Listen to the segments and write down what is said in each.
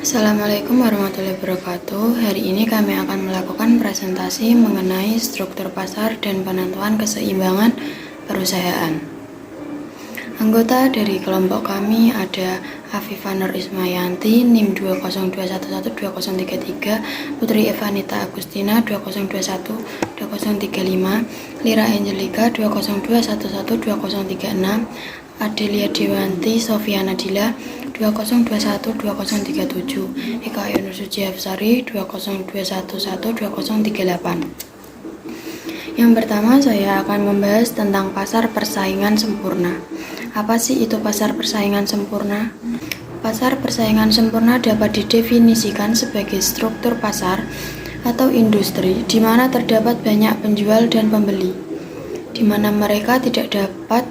Assalamualaikum warahmatullahi wabarakatuh. Hari ini kami akan melakukan presentasi mengenai struktur pasar dan penentuan keseimbangan perusahaan. Anggota dari kelompok kami ada Afifah Nur Ismayanti, NIM 202112033, Putri Evanita Agustina 20212035, Lira Angelika 202112036, Adelia Dewanti Sofiana Dila 2021-2037, Eka Yunus Suci Hafsari 2021-2038. Yang pertama, saya akan membahas tentang pasar persaingan sempurna. Apa sih itu pasar persaingan sempurna? Pasar persaingan sempurna dapat didefinisikan sebagai struktur pasar atau industri di mana terdapat banyak penjual dan pembeli, di mana mereka tidak dapat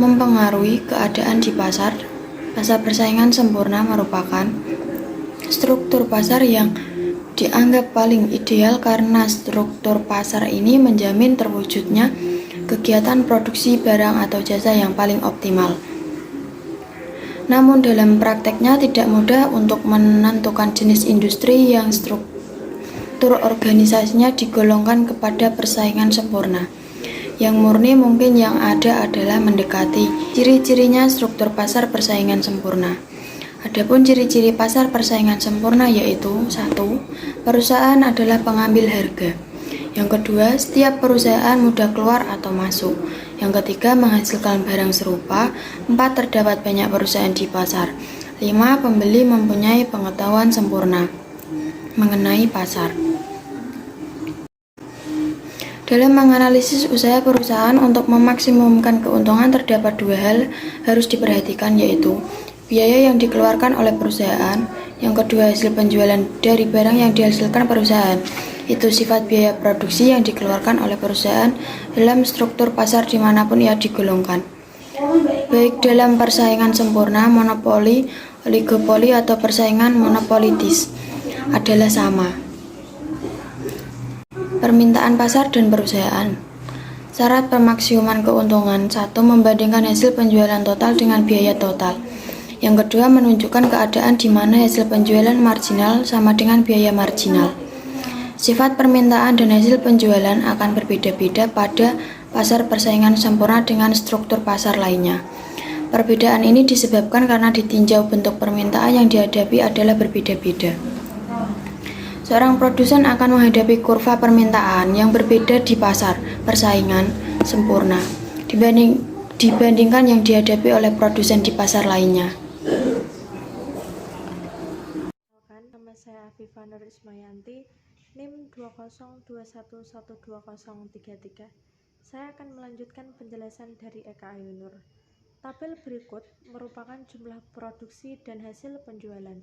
mempengaruhi keadaan di pasar. Pasar persaingan sempurna merupakan struktur pasar yang dianggap paling ideal karena struktur pasar ini menjamin terwujudnya kegiatan produksi barang atau jasa yang paling optimal. Namun dalam prakteknya tidak mudah untuk menentukan jenis industri yang struktur organisasinya digolongkan kepada persaingan sempurna. Yang murni mungkin yang ada adalah mendekati ciri-cirinya struktur pasar persaingan sempurna. Adapun ciri-ciri pasar persaingan sempurna yaitu 1. Perusahaan adalah pengambil harga. Yang kedua, setiap perusahaan mudah keluar atau masuk. Yang ketiga, menghasilkan barang serupa. 4. Terdapat banyak perusahaan di pasar. 5. Pembeli mempunyai pengetahuan sempurna mengenai pasar. Dalam menganalisis usaha perusahaan untuk memaksimumkan keuntungan terdapat dua hal harus diperhatikan, yaitu biaya yang dikeluarkan oleh perusahaan. Yang kedua, hasil penjualan dari barang yang dihasilkan perusahaan. Itu sifat biaya produksi yang dikeluarkan oleh perusahaan dalam struktur pasar dimanapun ia digolongkan. Baik dalam persaingan sempurna, monopoli, oligopoli, atau persaingan monopolitis adalah sama. Permintaan pasar dan perusahaan. Syarat pemaksimuman keuntungan. 1. Membandingkan hasil penjualan total dengan biaya total. Yang kedua, menunjukkan keadaan di mana hasil penjualan marginal sama dengan biaya marginal. Sifat permintaan dan hasil penjualan akan berbeda-beda pada pasar persaingan sempurna dengan struktur pasar lainnya. Perbedaan ini disebabkan karena ditinjau bentuk permintaan yang dihadapi adalah berbeda-beda. Seorang produsen akan menghadapi kurva permintaan yang berbeda di pasar persaingan sempurna dibandingkan yang dihadapi oleh produsen di pasar lainnya. Nama saya Afifah Nur Ismayanti, NIM 202112033. Saya akan melanjutkan penjelasan dari Eka Ayunur. Tabel berikut merupakan jumlah produksi dan hasil penjualan.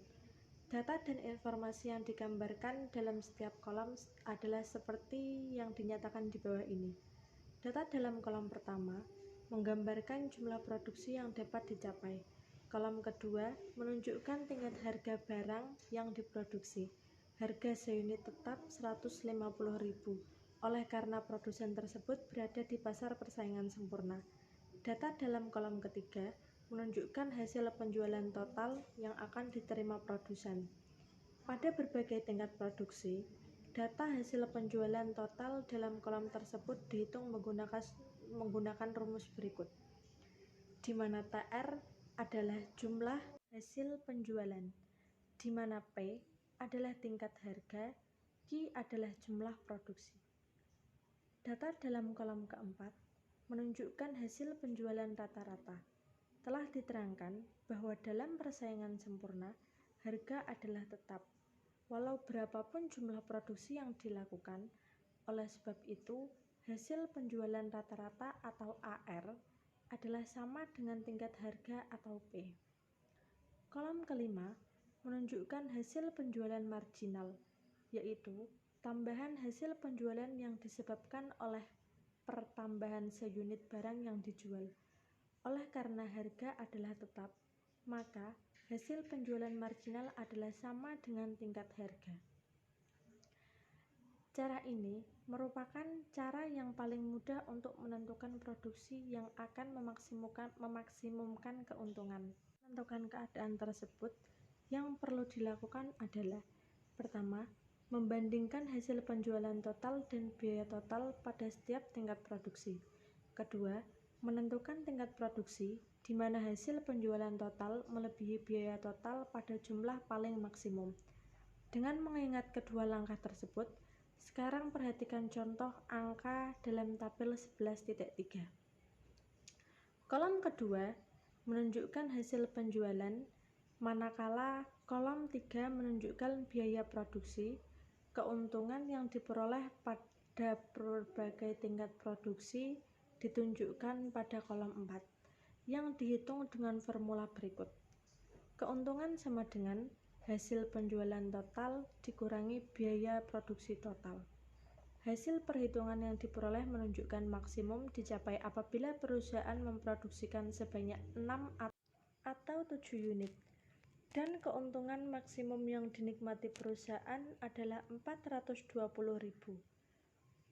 Data dan informasi yang digambarkan dalam setiap kolom adalah seperti yang dinyatakan di bawah ini. Data dalam kolom pertama menggambarkan jumlah produksi yang dapat dicapai. Kolom kedua menunjukkan tingkat harga barang yang diproduksi. Harga seunit tetap 150.000 oleh karena produsen tersebut berada di pasar persaingan sempurna. Data dalam kolom ketiga menunjukkan hasil penjualan total yang akan diterima produsen. Pada berbagai tingkat produksi, data hasil penjualan total dalam kolom tersebut dihitung menggunakan rumus berikut, di mana TR adalah jumlah hasil penjualan, di mana P adalah tingkat harga, Q adalah jumlah produksi. Data dalam kolom keempat menunjukkan hasil penjualan rata-rata. Telah diterangkan bahwa dalam persaingan sempurna, harga adalah tetap, walau berapapun jumlah produksi yang dilakukan. Oleh sebab itu, hasil penjualan rata-rata atau AR adalah sama dengan tingkat harga atau P. Kolom kelima menunjukkan hasil penjualan marginal, yaitu tambahan hasil penjualan yang disebabkan oleh pertambahan seunit barang yang dijual. Oleh karena harga adalah tetap, maka hasil penjualan marginal adalah sama dengan tingkat harga. Cara ini merupakan cara yang paling mudah untuk menentukan produksi yang akan memaksimumkan keuntungan. Menentukan keadaan tersebut Yang perlu dilakukan adalah: pertama, membandingkan hasil penjualan total dan biaya total pada setiap tingkat produksi. Kedua, menentukan tingkat produksi di mana hasil penjualan total melebihi biaya total pada jumlah paling maksimum. Dengan mengingat kedua langkah tersebut, sekarang perhatikan contoh angka dalam tabel 11.3. Kolom kedua menunjukkan hasil penjualan, manakala kolom 3 menunjukkan biaya produksi. Keuntungan yang diperoleh pada berbagai tingkat produksi ditunjukkan pada kolom 4, yang dihitung dengan formula berikut. Keuntungan sama dengan hasil penjualan total dikurangi biaya produksi total. Hasil perhitungan yang diperoleh menunjukkan maksimum dicapai apabila perusahaan memproduksikan sebanyak 6 atau 7 unit, dan keuntungan maksimum yang dinikmati perusahaan adalah 420.000.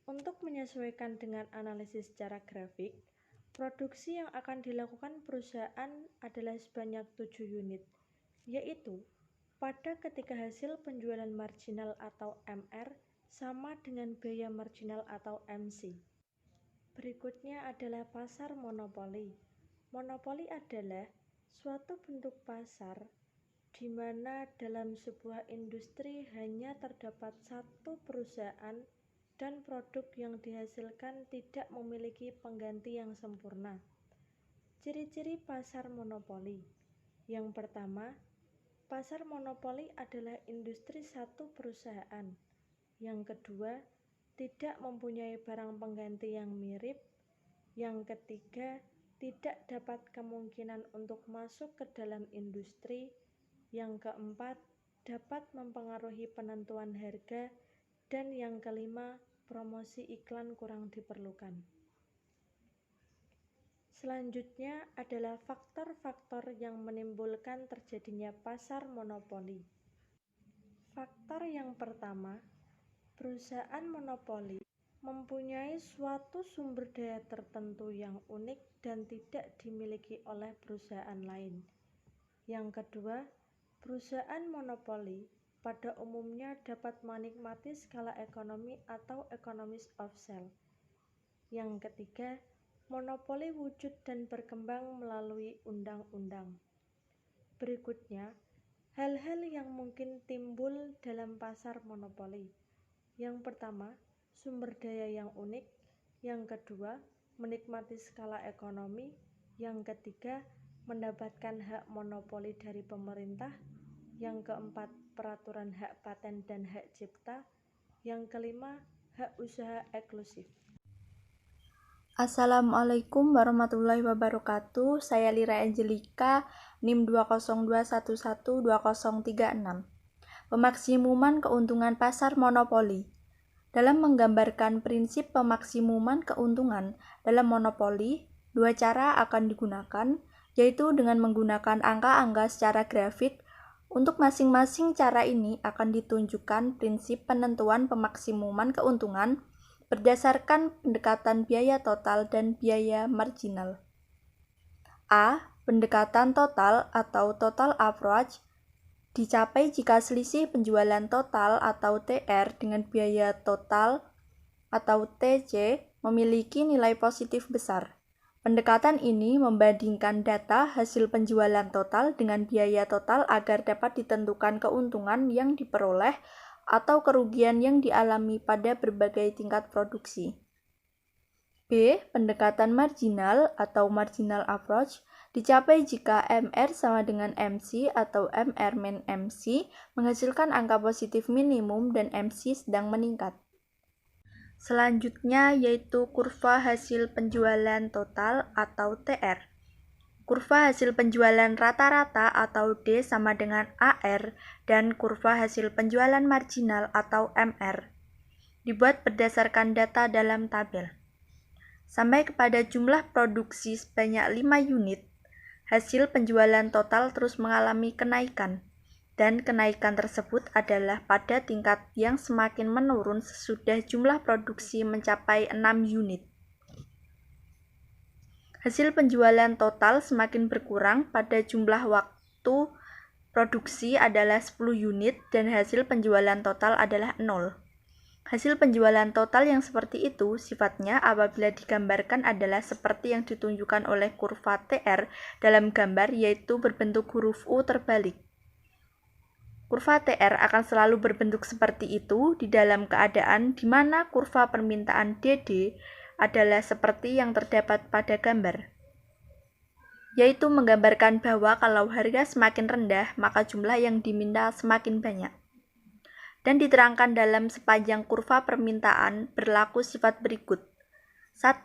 Untuk menyesuaikan dengan analisis secara grafik, produksi yang akan dilakukan perusahaan adalah sebanyak 7 unit, yaitu pada ketika hasil penjualan marginal atau MR sama dengan biaya marginal atau MC. Berikutnya adalah pasar monopoli. Monopoli adalah suatu bentuk pasar di mana dalam sebuah industri hanya terdapat satu perusahaan dan produk yang dihasilkan tidak memiliki pengganti yang sempurna. Ciri-ciri pasar monopoli. Yang pertama, pasar monopoli adalah industri satu perusahaan. Yang kedua, tidak mempunyai barang pengganti yang mirip. Yang ketiga, tidak dapat kemungkinan untuk masuk ke dalam industri. Yang keempat, dapat mempengaruhi penentuan harga. Dan yang kelima, promosi iklan kurang diperlukan. Selanjutnya adalah faktor-faktor yang menimbulkan terjadinya pasar monopoli. Faktor yang pertama, perusahaan monopoli mempunyai suatu sumber daya tertentu yang unik dan tidak dimiliki oleh perusahaan lain. Yang kedua, perusahaan monopoli pada umumnya dapat menikmati skala ekonomi atau economies of scale. Yang ketiga, monopoli wujud dan berkembang melalui undang-undang. Berikutnya, hal-hal yang mungkin timbul dalam pasar monopoli. Yang pertama, sumber daya yang unik. Yang kedua, menikmati skala ekonomi. Yang ketiga, mendapatkan hak monopoli dari pemerintah. Yang keempat, peraturan hak paten dan hak cipta. Yang kelima, hak usaha eksklusif. Assalamualaikum warahmatullahi wabarakatuh. Saya Lira Angelika, NIM 202112036. Pemaksimuman keuntungan pasar monopoli. Dalam menggambarkan prinsip pemaksimuman keuntungan dalam monopoli, dua cara akan digunakan, yaitu dengan menggunakan angka-angka secara grafik. Untuk masing-masing cara ini akan ditunjukkan prinsip penentuan pemaksimuman keuntungan berdasarkan pendekatan biaya total dan biaya marginal. A. Pendekatan total atau total approach dicapai jika selisih penjualan total atau TR dengan biaya total atau TC memiliki nilai positif besar. Pendekatan ini membandingkan data hasil penjualan total dengan biaya total agar dapat ditentukan keuntungan yang diperoleh atau kerugian yang dialami pada berbagai tingkat produksi. B. Pendekatan marginal atau marginal approach dicapai jika MR sama dengan MC atau MR min MC menghasilkan angka positif minimum dan MC sedang meningkat. Selanjutnya yaitu kurva hasil penjualan total atau TR. Kurva hasil penjualan rata-rata atau D sama dengan AR dan kurva hasil penjualan marginal atau MR dibuat berdasarkan data dalam tabel. Sampai kepada jumlah produksi sebanyak 5 unit, hasil penjualan total terus mengalami kenaikan, dan kenaikan tersebut adalah pada tingkat yang semakin menurun sesudah jumlah produksi mencapai 6 unit. Hasil penjualan total semakin berkurang pada jumlah waktu produksi adalah 10 unit dan hasil penjualan total adalah 0. Hasil penjualan total yang seperti itu sifatnya apabila digambarkan adalah seperti yang ditunjukkan oleh kurva TR dalam gambar, yaitu berbentuk huruf U terbalik. Kurva TR akan selalu berbentuk seperti itu di dalam keadaan di mana kurva permintaan DD adalah seperti yang terdapat pada gambar, yaitu menggambarkan bahwa kalau harga semakin rendah, maka jumlah yang diminta semakin banyak. Dan diterangkan dalam sepanjang kurva permintaan berlaku sifat berikut. 1.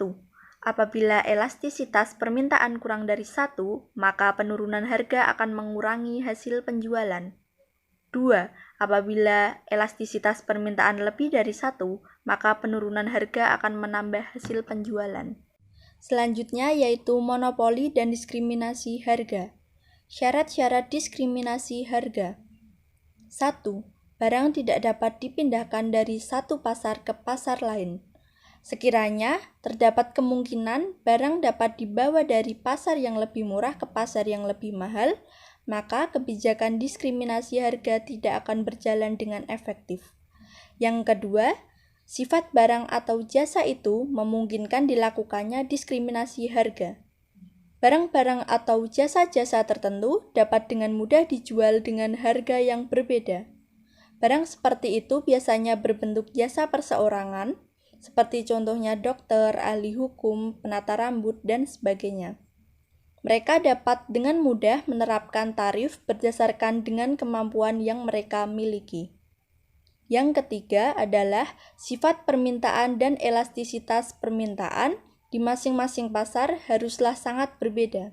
Apabila elastisitas permintaan kurang dari 1, maka penurunan harga akan mengurangi hasil penjualan. 2. Apabila elastisitas permintaan lebih dari 1, maka penurunan harga akan menambah hasil penjualan. Selanjutnya yaitu monopoli dan diskriminasi harga. Syarat-syarat diskriminasi harga. 1. Barang tidak dapat dipindahkan dari satu pasar ke pasar lain. Sekiranya terdapat kemungkinan barang dapat dibawa dari pasar yang lebih murah ke pasar yang lebih mahal, maka kebijakan diskriminasi harga tidak akan berjalan dengan efektif. Yang kedua, sifat barang atau jasa itu memungkinkan dilakukannya diskriminasi harga. Barang-barang atau jasa-jasa tertentu dapat dengan mudah dijual dengan harga yang berbeda. Barang seperti itu biasanya berbentuk jasa perseorangan, seperti contohnya dokter, ahli hukum, penata rambut, dan sebagainya. Mereka dapat dengan mudah menerapkan tarif berdasarkan dengan kemampuan yang mereka miliki. Yang ketiga adalah sifat permintaan dan elastisitas permintaan di masing-masing pasar haruslah sangat berbeda.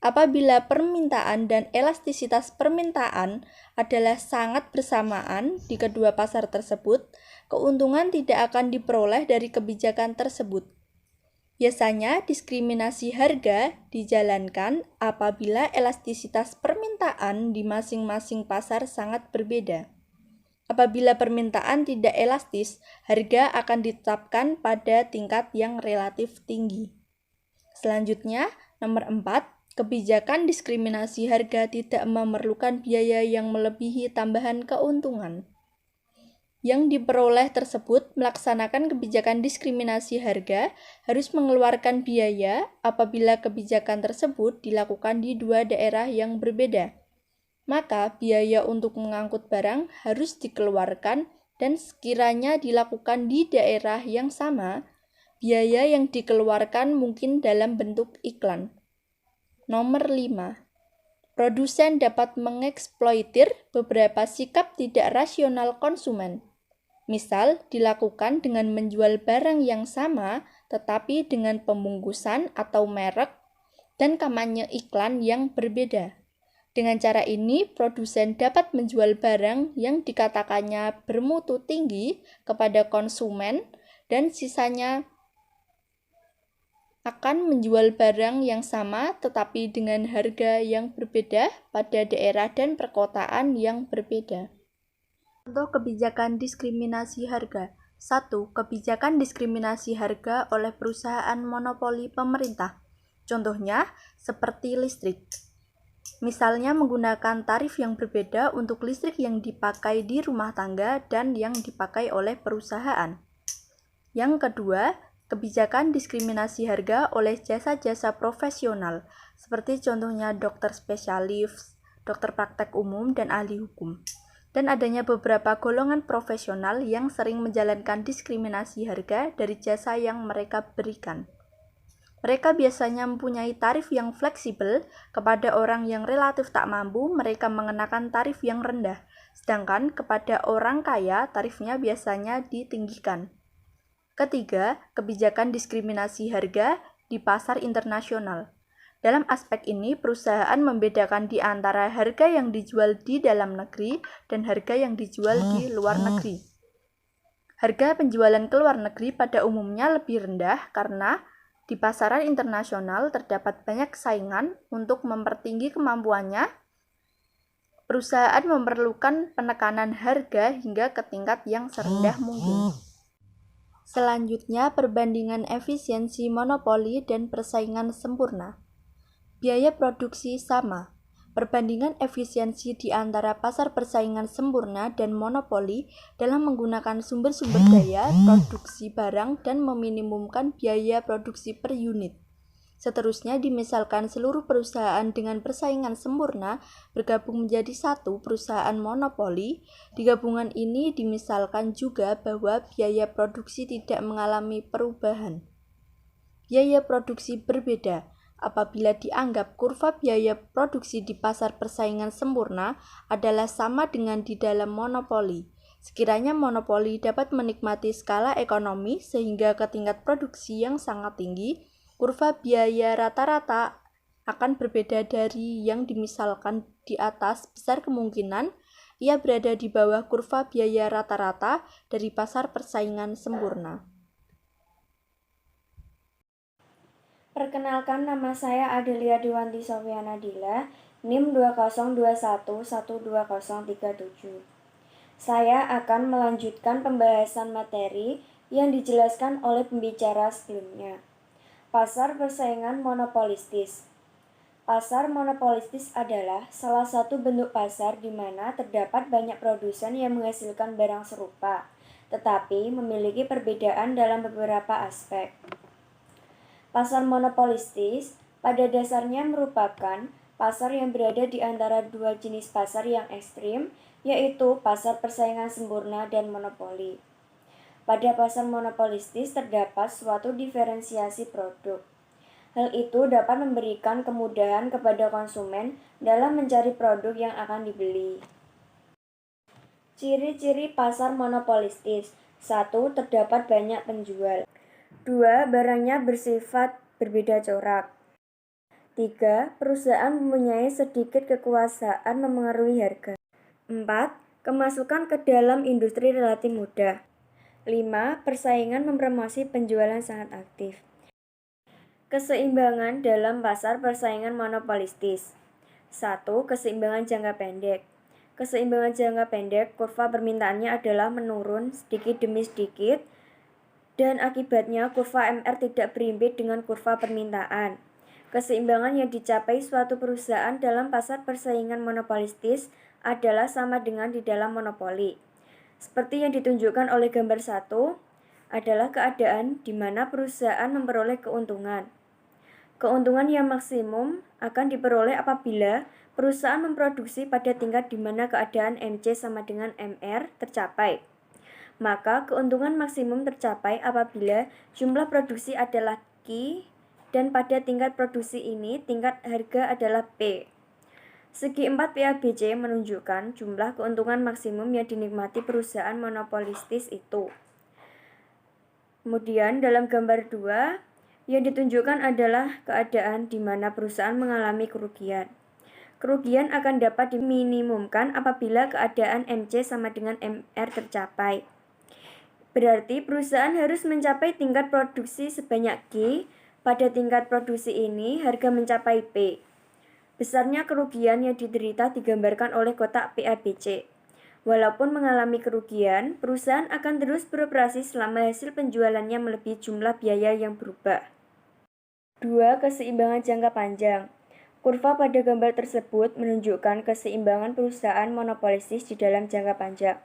Apabila permintaan dan elastisitas permintaan adalah sangat bersamaan di kedua pasar tersebut, keuntungan tidak akan diperoleh dari kebijakan tersebut. Biasanya diskriminasi harga dijalankan apabila elastisitas permintaan di masing-masing pasar sangat berbeda. Apabila permintaan tidak elastis, harga akan ditetapkan pada tingkat yang relatif tinggi. Selanjutnya, nomor 4, kebijakan diskriminasi harga tidak memerlukan biaya yang melebihi tambahan keuntungan. Yang diperoleh tersebut melaksanakan kebijakan diskriminasi harga harus mengeluarkan biaya apabila kebijakan tersebut dilakukan di dua daerah yang berbeda. Maka biaya untuk mengangkut barang harus dikeluarkan dan sekiranya dilakukan di daerah yang sama, biaya yang dikeluarkan mungkin dalam bentuk iklan. Nomor 5. Produsen dapat mengeksploitir beberapa sikap tidak rasional konsumen. Misal, dilakukan dengan menjual barang yang sama tetapi dengan pembungkusan atau merek dan kampanye iklan yang berbeda. Dengan cara ini, produsen dapat menjual barang yang dikatakannya bermutu tinggi kepada konsumen dan sisanya akan menjual barang yang sama tetapi dengan harga yang berbeda pada daerah dan perkotaan yang berbeda. Contoh kebijakan diskriminasi harga. 1. Kebijakan diskriminasi harga oleh perusahaan monopoli pemerintah. Contohnya seperti listrik. Misalnya menggunakan tarif yang berbeda untuk listrik yang dipakai di rumah tangga dan yang dipakai oleh perusahaan. Yang kedua, kebijakan diskriminasi harga oleh jasa-jasa profesional, seperti contohnya dokter spesialis, dokter praktek umum, dan ahli hukum. Dan adanya beberapa golongan profesional yang sering menjalankan diskriminasi harga dari jasa yang mereka berikan. Mereka biasanya mempunyai tarif yang fleksibel. Kepada orang yang relatif tak mampu, mereka mengenakan tarif yang rendah, sedangkan kepada orang kaya, tarifnya biasanya ditinggikan. Ketiga, kebijakan diskriminasi harga di pasar internasional. Dalam aspek ini, perusahaan membedakan di antara harga yang dijual di dalam negeri dan harga yang dijual di luar negeri. Harga penjualan ke luar negeri pada umumnya lebih rendah karena di pasaran internasional terdapat banyak saingan. Untuk mempertinggi kemampuannya, perusahaan memerlukan penekanan harga hingga ke tingkat yang serendah mungkin. Selanjutnya, perbandingan efisiensi monopoli dan persaingan sempurna. Biaya produksi sama. Perbandingan efisiensi di antara pasar persaingan sempurna dan monopoli dalam menggunakan sumber-sumber daya produksi barang dan meminimumkan biaya produksi per unit. Seterusnya, dimisalkan seluruh perusahaan dengan persaingan sempurna bergabung menjadi satu perusahaan monopoli. Di gabungan ini dimisalkan juga bahwa biaya produksi tidak mengalami perubahan. Biaya produksi berbeda apabila dianggap kurva biaya produksi di pasar persaingan sempurna adalah sama dengan di dalam monopoli. Sekiranya monopoli dapat menikmati skala ekonomi sehingga ke tingkat produksi yang sangat tinggi, kurva biaya rata-rata akan berbeda dari yang dimisalkan di atas. Besar kemungkinan ia berada di bawah kurva biaya rata-rata dari pasar persaingan sempurna. Perkenalkan, nama saya Adelia Dewanti Sofiana Dila, NIM 2021212037. Saya akan melanjutkan pembahasan materi yang dijelaskan oleh pembicara sebelumnya. Pasar persaingan monopolistis. Pasar monopolistis adalah salah satu bentuk pasar di mana terdapat banyak produsen yang menghasilkan barang serupa, tetapi memiliki perbedaan dalam beberapa aspek. Pasar monopolistis pada dasarnya merupakan pasar yang berada di antara dua jenis pasar yang ekstrim, yaitu pasar persaingan sempurna dan monopoli. Pada pasar monopolistis terdapat suatu diferensiasi produk. Hal itu dapat memberikan kemudahan kepada konsumen dalam mencari produk yang akan dibeli. Ciri-ciri pasar monopolistis. 1. Terdapat banyak penjual. 2. Barangnya bersifat berbeda corak. 3. Perusahaan mempunyai sedikit kekuasaan memengaruhi harga. 4. Kemasukan ke dalam industri relatif mudah. 5. Persaingan mempromosi penjualan sangat aktif. Keseimbangan dalam pasar persaingan monopolistis. 1. Keseimbangan jangka pendek. Keseimbangan jangka pendek, kurva permintaannya adalah menurun sedikit demi sedikit, dan akibatnya kurva MR tidak berimbit dengan kurva permintaan. Keseimbangan yang dicapai suatu perusahaan dalam pasar persaingan monopolistis adalah sama dengan di dalam monopoli. Seperti yang ditunjukkan oleh gambar 1, adalah keadaan di mana perusahaan memperoleh keuntungan. Keuntungan yang maksimum akan diperoleh apabila perusahaan memproduksi pada tingkat di mana keadaan MC sama dengan MR tercapai. Maka keuntungan maksimum tercapai apabila jumlah produksi adalah Q dan pada tingkat produksi ini tingkat harga adalah P. Segi 4 PABC menunjukkan jumlah keuntungan maksimum yang dinikmati perusahaan monopolistis itu. Kemudian dalam gambar 2 yang ditunjukkan adalah keadaan di mana perusahaan mengalami kerugian. Kerugian akan dapat diminimumkan apabila keadaan MC sama dengan MR tercapai. Berarti perusahaan harus mencapai tingkat produksi sebanyak G. Pada tingkat produksi ini, harga mencapai P. Besarnya kerugian yang diderita digambarkan oleh kotak PABC. Walaupun mengalami kerugian, perusahaan akan terus beroperasi selama hasil penjualannya melebihi jumlah biaya yang berubah. 2. Keseimbangan jangka panjang. Kurva pada gambar tersebut menunjukkan keseimbangan perusahaan monopolistis di dalam jangka panjang.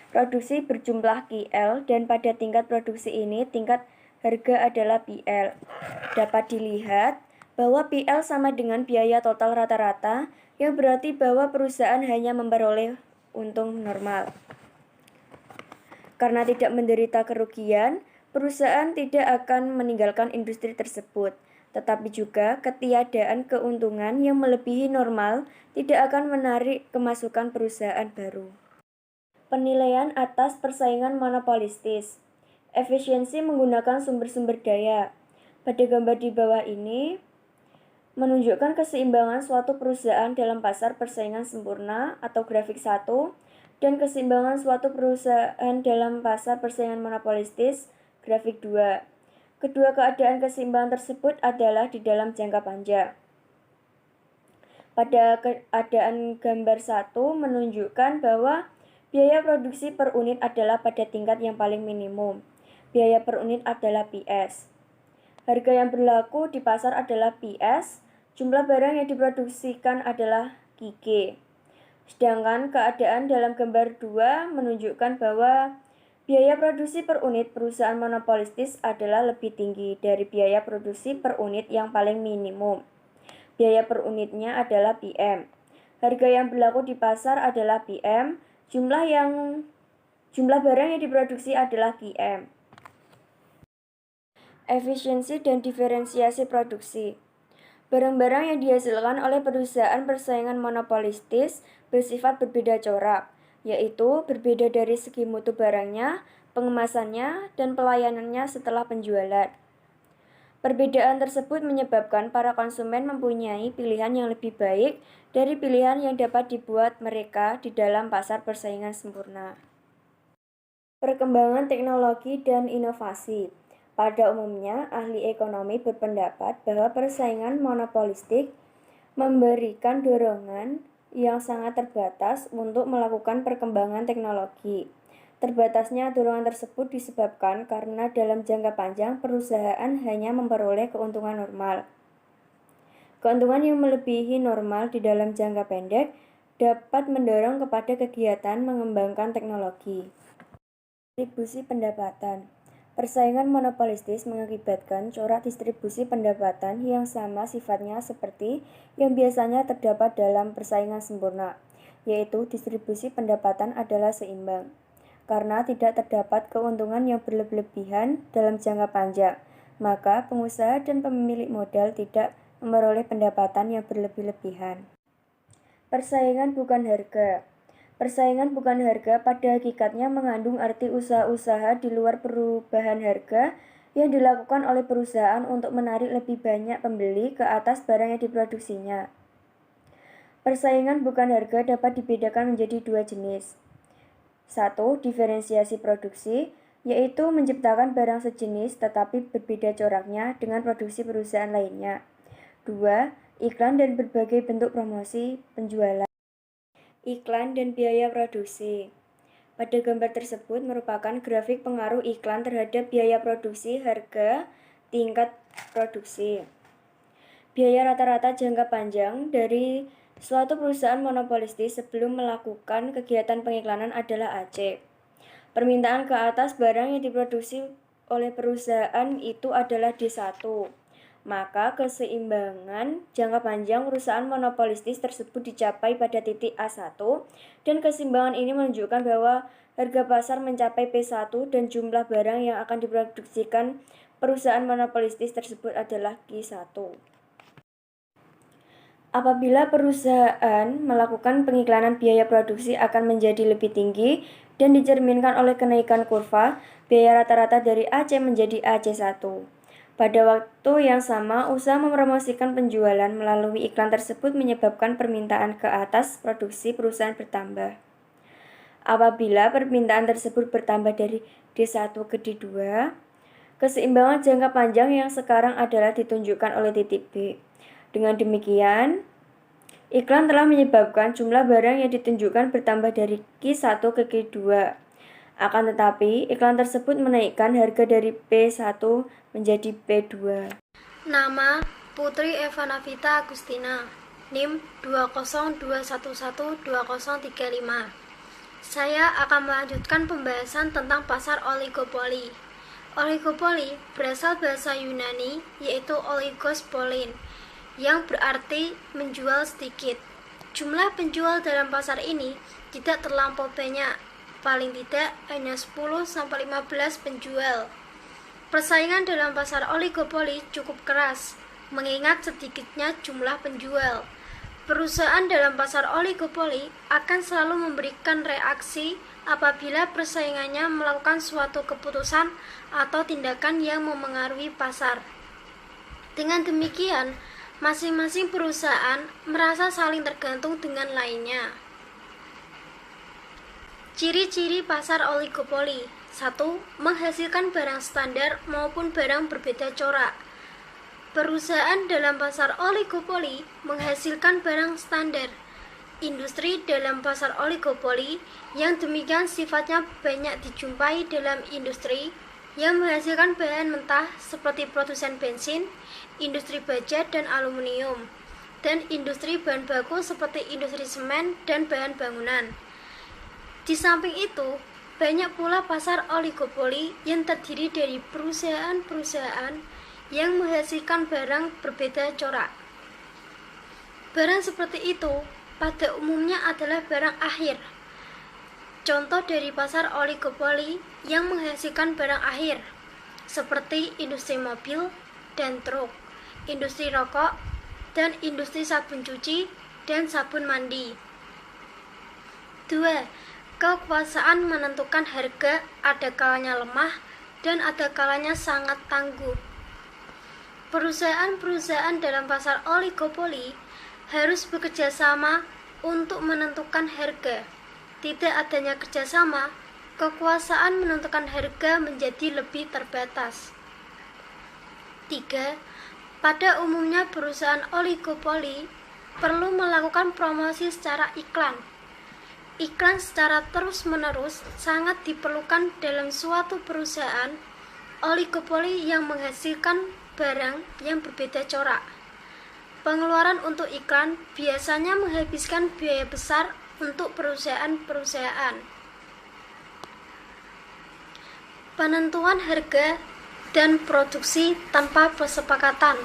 Produksi berjumlah QL dan pada tingkat produksi ini tingkat harga adalah PL. Dapat dilihat bahwa PL sama dengan biaya total rata-rata, yang berarti bahwa perusahaan hanya memperoleh untung normal. Karena tidak menderita kerugian, perusahaan tidak akan meninggalkan industri tersebut. Tetapi juga ketiadaan keuntungan yang melebihi normal tidak akan menarik kemasukan perusahaan baru. Penilaian atas persaingan monopolistis. Efisiensi menggunakan sumber-sumber daya. Pada gambar di bawah ini menunjukkan keseimbangan suatu perusahaan dalam pasar persaingan sempurna atau grafik 1 dan keseimbangan suatu perusahaan dalam pasar persaingan monopolistis grafik 2. Kedua keadaan keseimbangan tersebut adalah di dalam jangka panjang. Pada keadaan gambar 1 menunjukkan bahwa biaya produksi per unit adalah pada tingkat yang paling minimum. Biaya per unit adalah PS. Harga yang berlaku di pasar adalah PS. Jumlah barang yang diproduksikan adalah Q. Sedangkan keadaan dalam gambar 2 menunjukkan bahwa biaya produksi per unit perusahaan monopolistis adalah lebih tinggi dari biaya produksi per unit yang paling minimum. Biaya per unitnya adalah PM. Harga yang berlaku di pasar adalah PM, jumlah barang yang diproduksi adalah QM. Efisiensi dan diferensiasi produksi. Barang-barang yang dihasilkan oleh perusahaan persaingan monopolistis bersifat berbeda corak, yaitu berbeda dari segi mutu barangnya, pengemasannya, dan pelayanannya setelah penjualan. Perbedaan tersebut menyebabkan para konsumen mempunyai pilihan yang lebih baik dari pilihan yang dapat dibuat mereka di dalam pasar persaingan sempurna. Perkembangan teknologi dan inovasi. Pada umumnya, ahli ekonomi berpendapat bahwa persaingan monopolistik memberikan dorongan yang sangat terbatas untuk melakukan perkembangan teknologi. Terbatasnya dorongan tersebut disebabkan karena dalam jangka panjang perusahaan hanya memperoleh keuntungan normal. Keuntungan yang melebihi normal di dalam jangka pendek dapat mendorong kepada kegiatan mengembangkan teknologi. Distribusi pendapatan. Persaingan monopolistis mengakibatkan corak distribusi pendapatan yang sama sifatnya seperti yang biasanya terdapat dalam persaingan sempurna, yaitu distribusi pendapatan adalah seimbang. Karena tidak terdapat keuntungan yang berlebihan dalam jangka panjang, maka pengusaha dan pemilik modal tidak memperoleh pendapatan yang berlebih-lebihan. Persaingan bukan harga. Persaingan bukan harga pada hakikatnya mengandung arti usaha-usaha di luar perubahan harga yang dilakukan oleh perusahaan untuk menarik lebih banyak pembeli ke atas barang yang diproduksinya. Persaingan bukan harga dapat dibedakan menjadi dua jenis. 1. Diferensiasi produksi, yaitu menciptakan barang sejenis tetapi berbeda coraknya dengan produksi perusahaan lainnya. 2. Iklan dan berbagai bentuk promosi penjualan. Iklan dan biaya produksi. Pada gambar tersebut merupakan grafik pengaruh iklan terhadap biaya produksi, harga, tingkat produksi. Biaya rata-rata jangka panjang dari suatu perusahaan monopolistis sebelum melakukan kegiatan pengiklanan adalah AC. Permintaan ke atas barang yang diproduksi oleh perusahaan itu adalah D1. Maka keseimbangan jangka panjang perusahaan monopolistis tersebut dicapai pada titik A1 dan keseimbangan ini menunjukkan bahwa harga pasar mencapai P1 dan jumlah barang yang akan diproduksikan perusahaan monopolistis tersebut adalah Q1. Apabila perusahaan melakukan pengiklanan, biaya produksi akan menjadi lebih tinggi dan dicerminkan oleh kenaikan kurva, biaya rata-rata dari AC menjadi AC1. Pada waktu yang sama, usaha mempromosikan penjualan melalui iklan tersebut menyebabkan permintaan ke atas produksi perusahaan bertambah. Apabila permintaan tersebut bertambah dari D1 ke D2, keseimbangan jangka panjang yang sekarang adalah ditunjukkan oleh titik B. Dengan demikian, iklan telah menyebabkan jumlah barang yang ditunjukkan bertambah dari Q1 ke Q2. Akan tetapi, iklan tersebut menaikkan harga dari P1 menjadi P2. Nama Putri Evanavita Agustina, NIM 202112035. Saya akan melanjutkan pembahasan tentang pasar oligopoli. Oligopoli berasal bahasa Yunani yaitu oligos polin, yang berarti menjual sedikit. Jumlah penjual dalam pasar ini tidak terlampau banyak, paling tidak hanya 10-15 penjual. Persaingan dalam pasar oligopoli cukup keras, mengingat sedikitnya jumlah penjual. Perusahaan dalam pasar oligopoli akan selalu memberikan reaksi apabila persaingannya melakukan suatu keputusan atau tindakan yang memengaruhi pasar. Dengan demikian, masing-masing perusahaan merasa saling tergantung dengan lainnya. Ciri-ciri pasar oligopoli. 1. Menghasilkan barang standar maupun barang berbeda corak. Perusahaan dalam pasar oligopoli menghasilkan barang standar. Industri dalam pasar oligopoli yang demikian sifatnya banyak dijumpai dalam industri yang menghasilkan bahan mentah seperti produsen bensin, industri baja dan aluminium. dan industri bahan baku seperti industri semen dan bahan bangunan. Di samping itu, banyak pula pasar oligopoli yang terdiri dari perusahaan-perusahaan yang menghasilkan barang berbeda corak. Barang seperti itu pada umumnya adalah barang akhir. Contoh dari pasar oligopoli yang menghasilkan barang akhir seperti industri mobil dan truk, industri rokok, dan industri sabun cuci dan sabun mandi. 2. Kekuasaan menentukan harga ada kalanya lemah dan ada kalanya sangat tangguh. Perusahaan-perusahaan dalam pasar oligopoli harus bekerja sama untuk menentukan harga. Tidak adanya kerjasama, kekuasaan menentukan harga menjadi lebih terbatas. 3. Pada umumnya perusahaan oligopoli perlu melakukan promosi secara iklan. Iklan secara terus-menerus sangat diperlukan dalam suatu perusahaan oligopoli yang menghasilkan barang yang berbeda corak. Pengeluaran untuk iklan biasanya menghabiskan biaya besar untuk perusahaan-perusahaan. Penentuan harga dan produksi tanpa kesepakatan.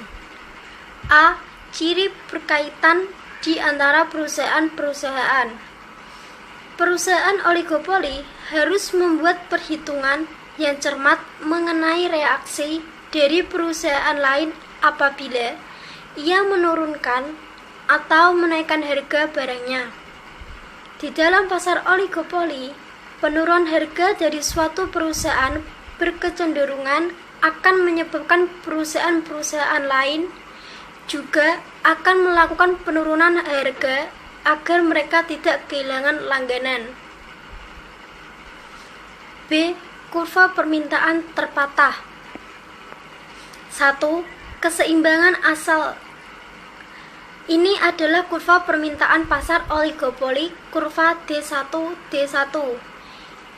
A. Ciri berkaitan di antara perusahaan-perusahaan. Perusahaan oligopoli harus membuat perhitungan yang cermat mengenai reaksi dari perusahaan lain apabila ia menurunkan atau menaikkan harga barangnya. Di dalam pasar oligopoli, penurunan harga dari suatu perusahaan berkecenderungan akan menyebabkan perusahaan-perusahaan lain juga akan melakukan penurunan harga agar mereka tidak kehilangan langganan. B. Kurva permintaan terpatah. 1. Keseimbangan asal. Ini adalah kurva permintaan pasar oligopoli, kurva D1-D1,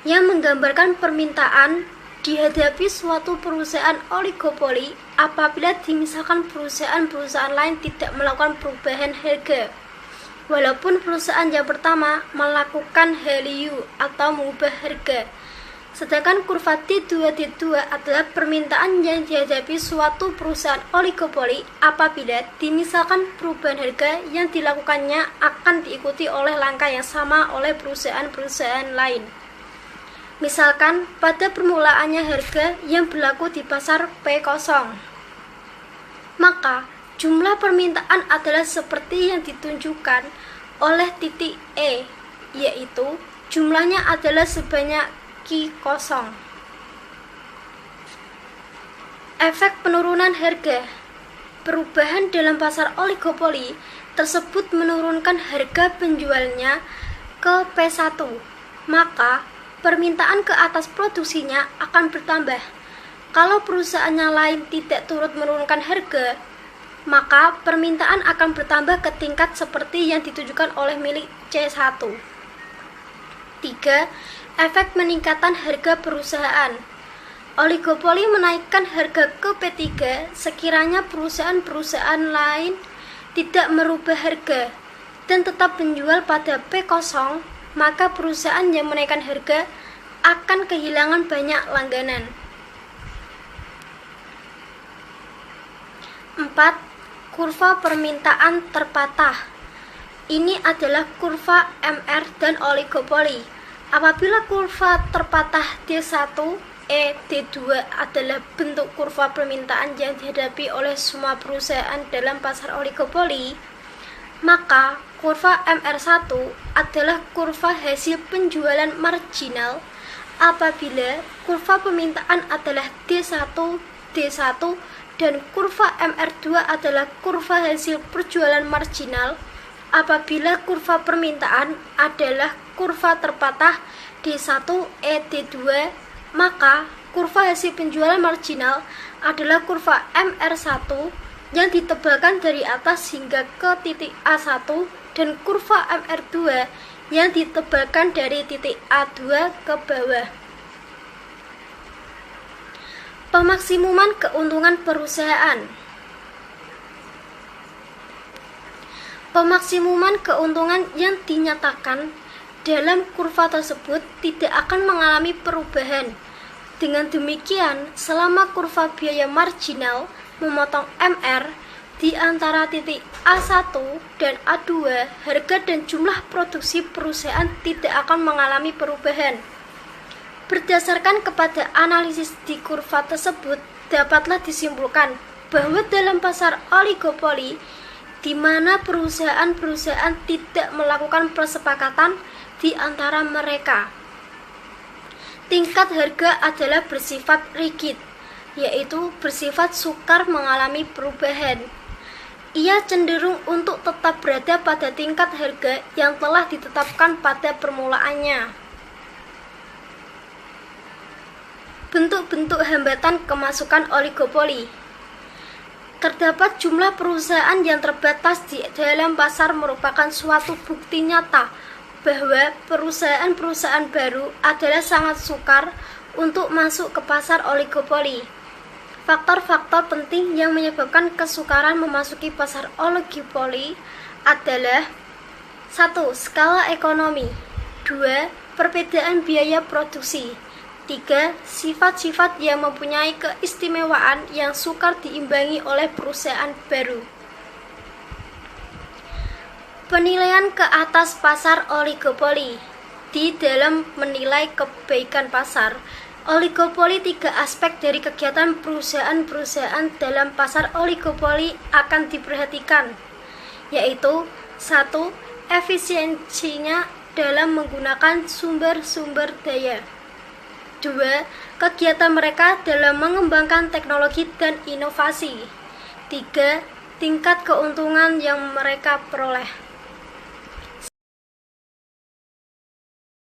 yang menggambarkan permintaan dihadapi suatu perusahaan oligopoli apabila misalkan perusahaan-perusahaan lain tidak melakukan perubahan harga. Walaupun perusahaan yang pertama melakukan value atau mengubah harga. Sedangkan kurva D2-D2 adalah permintaan yang dihadapi suatu perusahaan oligopoli apabila misalkan perubahan harga yang dilakukannya akan diikuti oleh langkah yang sama oleh perusahaan-perusahaan lain. Misalkan pada permulaannya harga yang berlaku di pasar P0, maka jumlah permintaan adalah seperti yang ditunjukkan oleh titik E, yaitu jumlahnya adalah sebanyak Q0. Efek penurunan harga. Perubahan dalam pasar oligopoli tersebut menurunkan harga penjualnya ke P1, maka permintaan ke atas produksinya akan bertambah. Kalau perusahaan yang lain tidak turut menurunkan harga, maka permintaan akan bertambah ke tingkat seperti yang ditunjukkan oleh milik C1. 3. Efek meningkatkan harga perusahaan. Oligopoli menaikkan harga ke P3 sekiranya perusahaan-perusahaan lain tidak merubah harga dan tetap menjual pada P0, maka perusahaan yang menaikkan harga akan kehilangan banyak langganan. 4. Kurva permintaan terpatah. Ini adalah kurva MR dan oligopoli. Apabila kurva terpatah D1, E, D2 adalah bentuk kurva permintaan yang dihadapi oleh semua perusahaan dalam pasar oligopoli, maka kurva MR1 adalah kurva hasil penjualan marginal apabila kurva permintaan adalah D1, D1, dan kurva MR2 adalah kurva hasil penjualan marginal apabila kurva permintaan adalah kurva terpatah D1, E, D2, maka kurva hasil penjualan marginal adalah kurva MR1 yang ditebalkan dari atas hingga ke titik A1 dan kurva MR2 yang ditebalkan dari titik A2 ke bawah. Pemaksimuman keuntungan perusahaan. Pemaksimuman keuntungan yang dinyatakan dalam kurva tersebut tidak akan mengalami perubahan. Dengan demikian, selama kurva biaya marginal memotong MR di antara titik A1 dan A2, harga dan jumlah produksi perusahaan tidak akan mengalami perubahan. Berdasarkan kepada analisis di kurva tersebut, dapatlah disimpulkan bahwa dalam pasar oligopoli, di mana perusahaan-perusahaan tidak melakukan persepakatan di antara mereka, tingkat harga adalah bersifat rigid, yaitu bersifat sukar mengalami perubahan. Ia cenderung untuk tetap berada pada tingkat harga yang telah ditetapkan pada permulaannya. Bentuk-bentuk hambatan kemasukan oligopoli. Terdapat jumlah perusahaan yang terbatas di dalam pasar merupakan suatu bukti nyata bahwa perusahaan-perusahaan baru adalah sangat sukar untuk masuk ke pasar oligopoli. Faktor-faktor penting yang menyebabkan kesukaran memasuki pasar oligopoli adalah 1. Skala ekonomi. 2. Perbedaan biaya produksi. 3. Sifat-sifat yang mempunyai keistimewaan yang sukar diimbangi oleh perusahaan baru. Penilaian ke atas pasar oligopoli. Di dalam menilai kebaikan pasar oligopoli, 3 aspek dari kegiatan perusahaan-perusahaan dalam pasar oligopoli akan diperhatikan, yaitu 1. Efisiensinya dalam menggunakan sumber-sumber daya. 2. Kegiatan mereka dalam mengembangkan teknologi dan inovasi. 3. Tingkat keuntungan yang mereka peroleh.